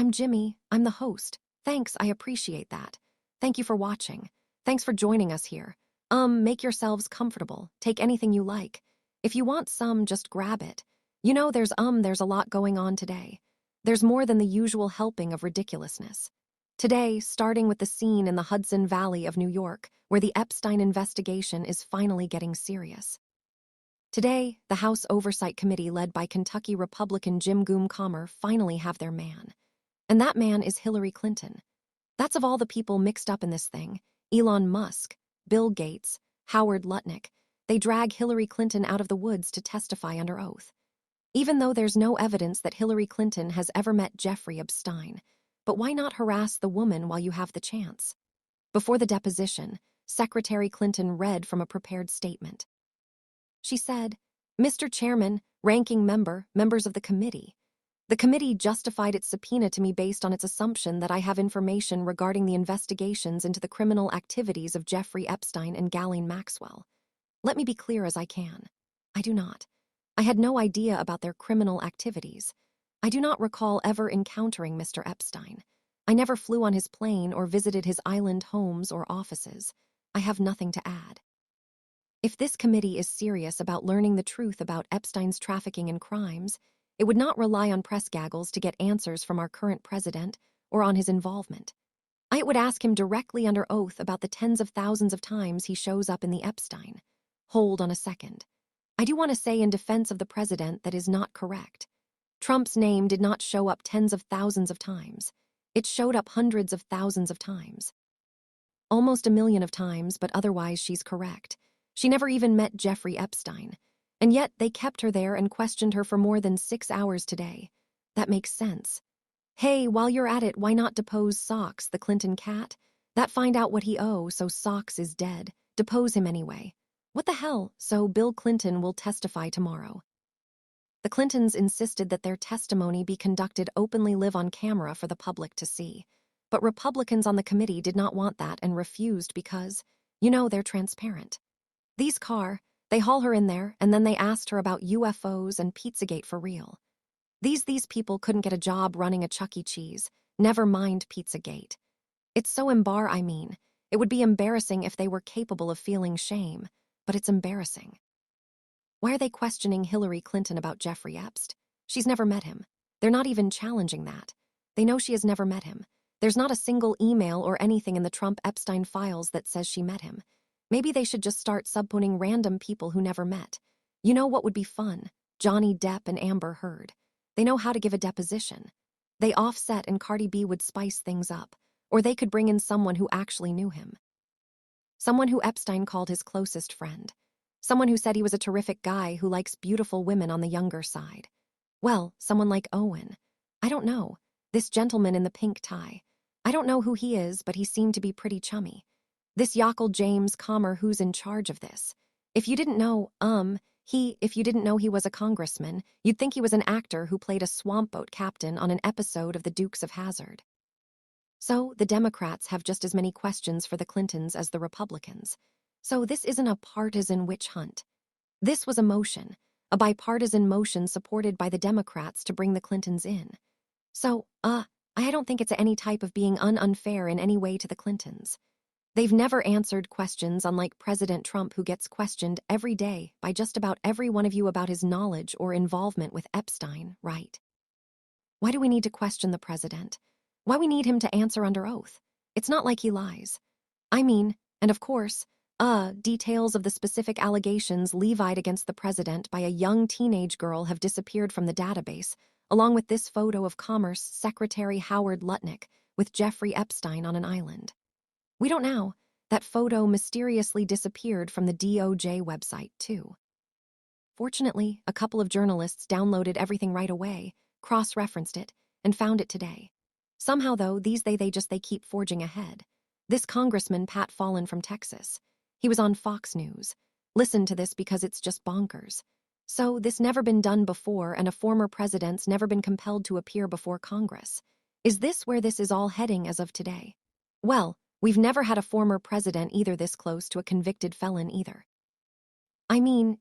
I'm Jimmy. I'm the host. Thanks, I appreciate that. Thank you for watching. Thanks for joining us here. Make yourselves comfortable. Take anything you like. If you want some, just grab it. There's a lot going on today. There's more than the usual helping of ridiculousness. Today, starting with the scene in the Hudson Valley of New York, where the Epstein investigation is finally getting serious. Today, the House Oversight Committee led by Kentucky Republican Jim Comer finally have their man. And that man is Hillary Clinton. That's of all the people mixed up in this thing, Elon Musk, Bill Gates, Howard Lutnick, they drag Hillary Clinton out of the woods to testify under oath. Even though there's no evidence that Hillary Clinton has ever met Jeffrey Epstein, but why not harass the woman while you have the chance? Before the deposition, Secretary Clinton read from a prepared statement. She said, "Mr. Chairman, ranking member, members of the committee. The committee justified its subpoena to me based on its assumption that I have information regarding the investigations into the criminal activities of Jeffrey Epstein and Ghislaine Maxwell. Let me be clear as I can. I do not. I had no idea about their criminal activities. I do not recall ever encountering Mr. Epstein. I never flew on his plane or visited his island homes or offices. I have nothing to add. If this committee is serious about learning the truth about Epstein's trafficking and crimes, it would not rely on press gaggles to get answers from our current president or on his involvement. I would ask him directly under oath about the tens of thousands of times he shows up in the Epstein. Hold on a second. I do want to say in defense of the president that is not correct. Trump's name did not show up tens of thousands of times. It showed up hundreds of thousands of times. Almost a million of times, but otherwise she's correct. She never even met Jeffrey Epstein. And yet they kept her there and questioned her for more than 6 hours today. That makes sense. Hey, while you're at it, why not depose Socks, the Clinton cat? That find out what he owes, so Socks is dead. Depose him anyway. What the hell? So Bill Clinton will testify tomorrow. The Clintons insisted that their testimony be conducted openly live on camera for the public to see. But Republicans on the committee did not want that and refused because, they're transparent. They haul her in there, and then they asked her about UFOs and Pizzagate for real. These people couldn't get a job running a Chuck E. Cheese, never mind Pizzagate. It's so it would be embarrassing if they were capable of feeling shame, but it's embarrassing. Why are they questioning Hillary Clinton about Jeffrey Epstein? She's never met him. They're not even challenging that. They know she has never met him. There's not a single email or anything in the Trump-Epstein files that says she met him. Maybe they should just start subpoenaing random people who never met. You know what would be fun? Johnny Depp and Amber Heard. They know how to give a deposition. They Offset and Cardi B would spice things up, or they could bring in someone who actually knew him. Someone who Epstein called his closest friend. Someone who said he was a terrific guy who likes beautiful women on the younger side. Well, someone like Owen. I don't know. This gentleman in the pink tie. I don't know who he is, but he seemed to be pretty chummy. This yokel James Comer who's in charge of this. If you didn't know, he was a congressman, you'd think he was an actor who played a swamp boat captain on an episode of The Dukes of Hazzard. So, the Democrats have just as many questions for the Clintons as the Republicans. So this isn't a partisan witch hunt. This was a bipartisan motion supported by the Democrats to bring the Clintons in. So, I don't think it's any type of being unfair in any way to the Clintons. They've never answered questions unlike President Trump, who gets questioned every day by just about every one of you about his knowledge or involvement with Epstein, right? Why do we need to question the president? Why we need him to answer under oath? It's not like he lies. And of course, details of the specific allegations levied against the president by a young teenage girl have disappeared from the database, along with this photo of Commerce Secretary Howard Lutnick with Jeffrey Epstein on an island. We don't know. That photo mysteriously disappeared from the DOJ website, too. Fortunately, a couple of journalists downloaded everything right away, cross-referenced it, and found it today. Somehow, though, they keep forging ahead. This congressman, Pat Fallon from Texas, he was on Fox News. Listen to this because it's just bonkers. So, this never been done before, and a former president's never been compelled to appear before Congress. Is this where this is all heading as of today? Well, we've never had a former president either this close to a convicted felon either.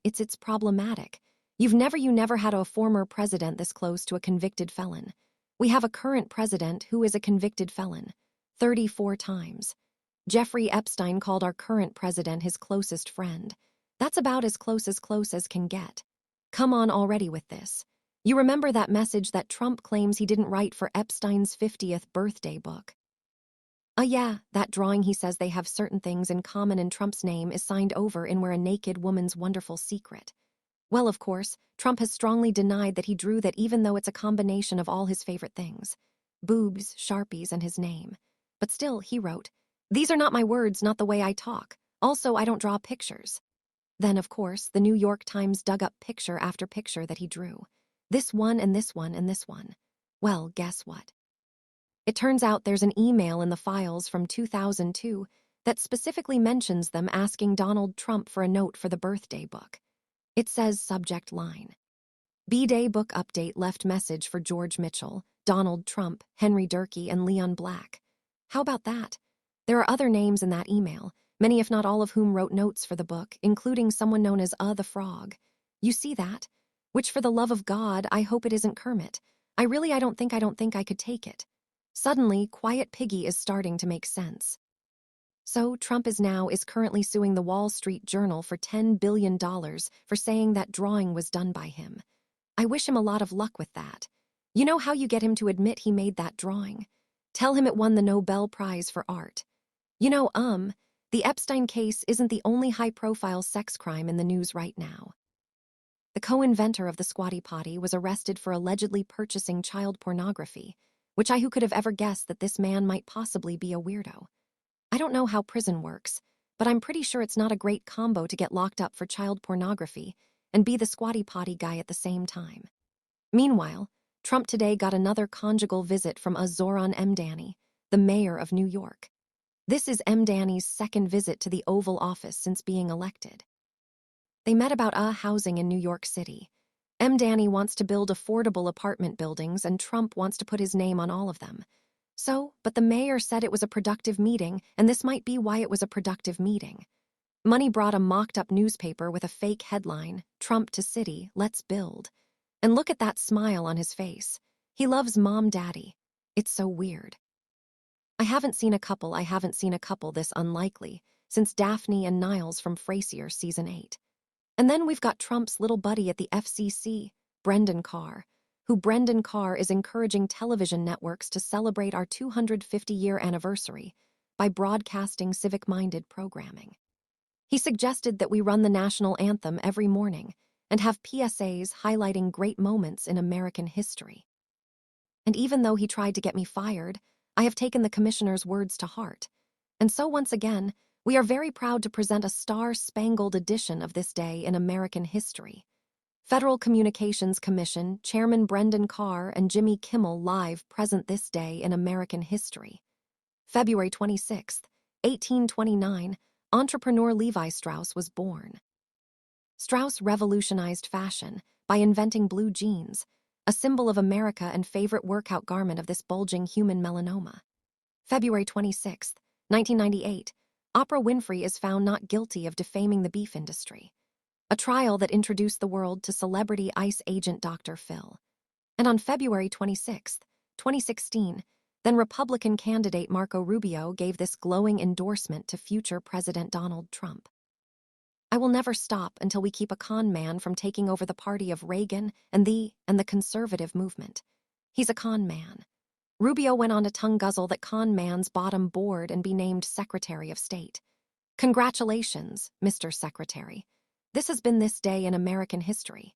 It's problematic. You never had a former president this close to a convicted felon. We have a current president who is a convicted felon, 34 times. Jeffrey Epstein called our current president his closest friend. That's about as close as can get. Come on already with this. You remember that message that Trump claims he didn't write for Epstein's 50th birthday book? Yeah, that drawing he says they have certain things in common and Trump's name is signed over in where a naked woman's wonderful secret. Well, of course, Trump has strongly denied that he drew that even though it's a combination of all his favorite things. Boobs, Sharpies, and his name. But still, he wrote, "These are not my words, not the way I talk. Also, I don't draw pictures." Then, of course, the New York Times dug up picture after picture that he drew. This one and this one and this one. Well, guess what? It turns out there's an email in the files from 2002 that specifically mentions them asking Donald Trump for a note for the birthday book. It says subject line, B-Day book update left message for George Mitchell, Donald Trump, Henry Durkee, and Leon Black. How about that? There are other names in that email, many if not all of whom wrote notes for the book, including someone known as the Frog. You see that? Which for the love of God, I hope it isn't Kermit. I don't think I could take it. Suddenly, Quiet Piggy is starting to make sense. So Trump is currently suing the Wall Street Journal for $10 billion for saying that drawing was done by him. I wish him a lot of luck with that. You know how you get him to admit he made that drawing? Tell him it won the Nobel Prize for Art. You know, the Epstein case isn't the only high-profile sex crime in the news right now. The co-inventor of the Squatty Potty was arrested for allegedly purchasing child pornography, who could have ever guessed that this man might possibly be a weirdo. I don't know how prison works, but I'm pretty sure it's not a great combo to get locked up for child pornography and be the Squatty Potty guy at the same time. Meanwhile, Trump today got another conjugal visit from Zohran Mamdani, the mayor of New York. This is Mamdani's second visit to the Oval Office since being elected. They met about housing in New York City. Mamdani wants to build affordable apartment buildings and Trump wants to put his name on all of them. But the mayor said it was a productive meeting, and this might be why it was a productive meeting. Money brought a mocked-up newspaper with a fake headline, Trump to City, Let's Build. And look at that smile on his face. He loves Mom Daddy. It's so weird. I haven't seen a couple this unlikely since Daphne and Niles from Frasier Season 8. And then we've got Trump's little buddy at the FCC, Brendan Carr, Brendan Carr is encouraging television networks to celebrate our 250-year anniversary by broadcasting civic-minded programming. He suggested that we run the national anthem every morning and have PSAs highlighting great moments in American history. And even though he tried to get me fired, I have taken the commissioner's words to heart. And so once again, we are very proud to present a star-spangled edition of this day in American history. Federal Communications Commission Chairman Brendan Carr and Jimmy Kimmel live present this day in American history. February 26, 1829, entrepreneur Levi Strauss was born. Strauss revolutionized fashion by inventing blue jeans, a symbol of America and favorite workout garment of this bulging human melanoma. February 26, 1998, Oprah Winfrey is found not guilty of defaming the beef industry, a trial that introduced the world to celebrity ICE agent Dr. Phil. And on February 26, 2016, then Republican candidate Marco Rubio gave this glowing endorsement to future President Donald Trump. I will never stop until we keep a con man from taking over the party of Reagan and the conservative movement. He's a con man. Rubio went on to tongue guzzle that con man's bottom board and be named Secretary of State. Congratulations, Mr. Secretary. This has been this day in American history.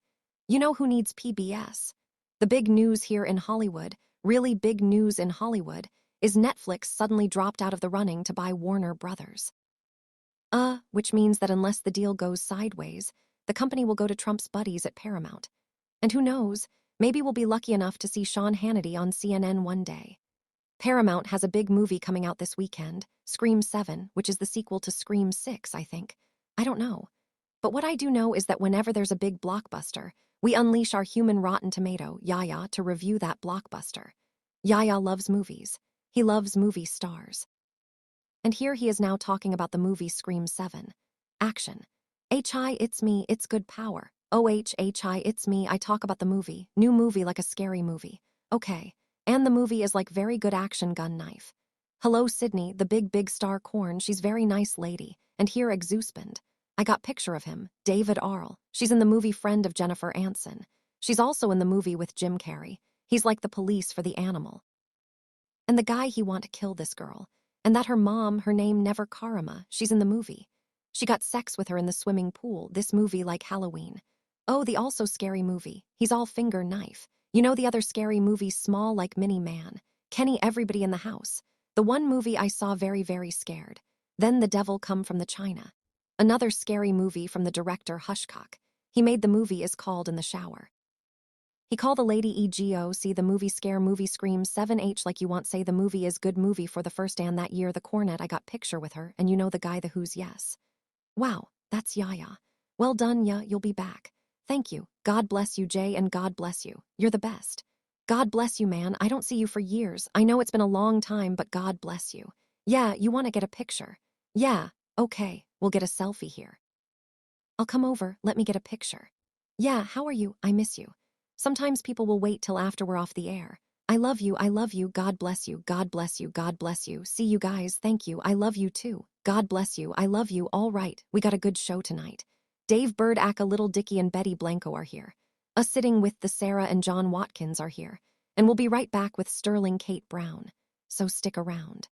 You know who needs PBS? The big news here in Hollywood, really big news in Hollywood, is Netflix suddenly dropped out of the running to buy Warner Brothers. Which means that unless the deal goes sideways, the company will go to Trump's buddies at Paramount. And who knows, maybe we'll be lucky enough to see Sean Hannity on CNN one day. Paramount has a big movie coming out this weekend, Scream 7, which is the sequel to Scream 6, I think. I don't know. But what I do know is that whenever there's a big blockbuster, we unleash our human rotten tomato, Yaya, to review that blockbuster. Yaya loves movies. He loves movie stars. And here he is now talking about the movie Scream 7. Action. Hi, it's me, it's good power. Hi, it's me, I talk about the movie. New movie like a scary movie. Okay, And the movie is like very good action gun knife. Hello, Sydney, the big star corn. She's very nice lady. And here exuspend. I got picture of him, David Arl. She's in the movie Friend of Jennifer Aniston. She's also in the movie with Jim Carrey. He's like the police for the animal. And the guy he want to kill this girl. And that her mom, her name Never Karama, she's in the movie. She got sex with her in the swimming pool, this movie like Halloween. Oh, the also scary movie. He's all finger knife. You know the other scary movie Small like Mini Man. Kenny everybody in the house. The one movie I saw very scared. Then the devil come from the China. Another scary movie from the director Hushcock. He made the movie is called In the Shower. He call the lady EGO, see the movie scare movie scream 7H like you want say the movie is good movie for the first and that year the cornet I got picture with her and you know the guy the who's yes. Wow, that's Yaya. Well done ya, you'll be back. Thank you. God bless you Jay and God bless you. You're the best. God bless you man, I don't see you for years. I know it's been a long time but God bless you. Yeah, you want to get a picture. Yeah, okay, we'll get a selfie here. I'll come over, let me get a picture. Yeah, how are you? I miss you. Sometimes people will wait till after we're off the air. I love you, God bless you, God bless you, God bless you. See you guys, thank you, I love you too. God bless you, I love you, all right, we got a good show tonight. Dave Bird, Aka, Little Dicky and Betty Blanco are here. Us sitting with the Sarah and John Watkins are here. And we'll be right back with Sterling Kate Brown. So stick around.